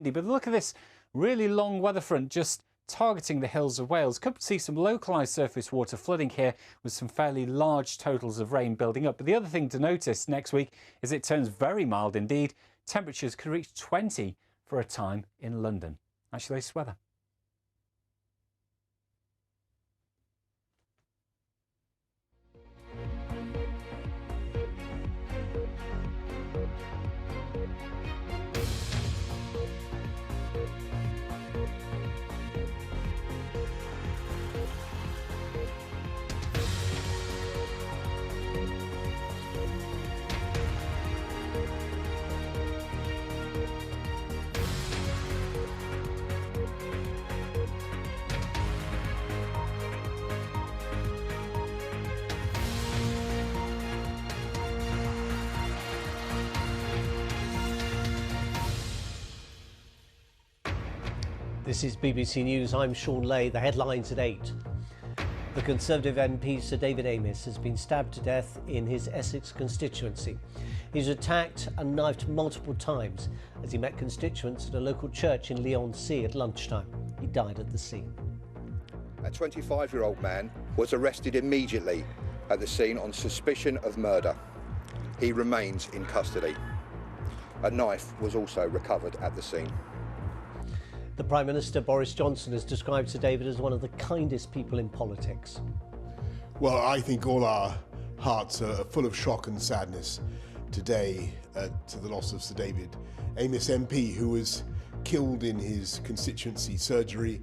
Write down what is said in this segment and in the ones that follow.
But look at this really long weather front just targeting the hills of Wales. Could see some localised surface water flooding here with some fairly large totals of rain building up. But the other thing to notice next week is it turns very mild indeed. Temperatures could reach 20 for a time in London. That's your latest weather. This is BBC News. I'm Shaun Ley. The headlines at 8. The Conservative MP Sir David Amess has been stabbed to death in his Essex constituency. He's attacked and knifed multiple times as he met constituents at a local church in Leigh-on-Sea at lunchtime. He died at the scene. A 25-year-old man was arrested immediately at the scene on suspicion of murder. He remains in custody. A knife was also recovered at the scene. The Prime Minister Boris Johnson has described Sir David as one of the kindest people in politics. Well, I think all our hearts are full of shock and sadness today to the loss of Sir David Amess MP, who was killed in his constituency surgery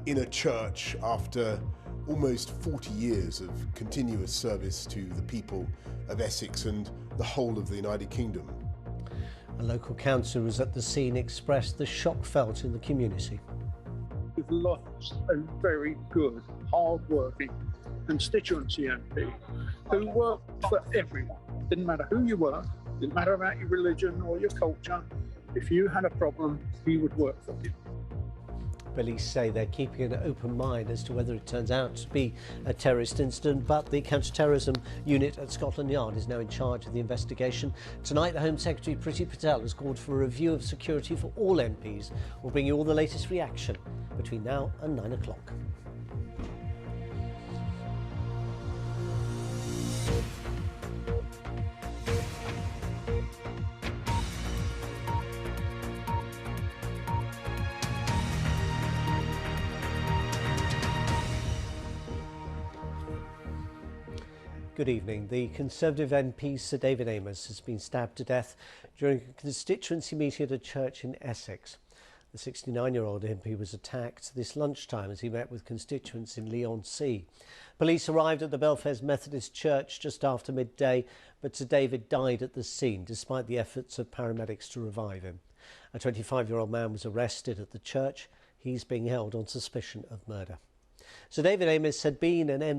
in a church after almost 40 years of continuous service to the people of Essex and the whole of the United Kingdom. A local councillor who was at the scene expressed the shock felt in the community. We've lost a very good, hard-working constituency MP who worked for everyone. Didn't matter who you were, didn't matter about your religion or your culture. If you had a problem, he would work for you. Police say they're keeping an open mind as to whether it turns out to be a terrorist incident, but the counter-terrorism unit at Scotland Yard is now in charge of the investigation. Tonight, the Home Secretary Priti Patel has called for a review of security for all MPs. We'll bring you all the latest reaction between now and 9 o'clock. Good evening. The Conservative MP Sir David Amess has been stabbed to death during a constituency meeting at a church in Essex. The 69-year-old MP was attacked this lunchtime as he met with constituents in Leigh-on-Sea. Police arrived at the Belfast Methodist Church just after midday, but Sir David died at the scene despite the efforts of paramedics to revive him. A 25-year-old man was arrested at the church. He's being held on suspicion of murder. Sir David Amess had been an MP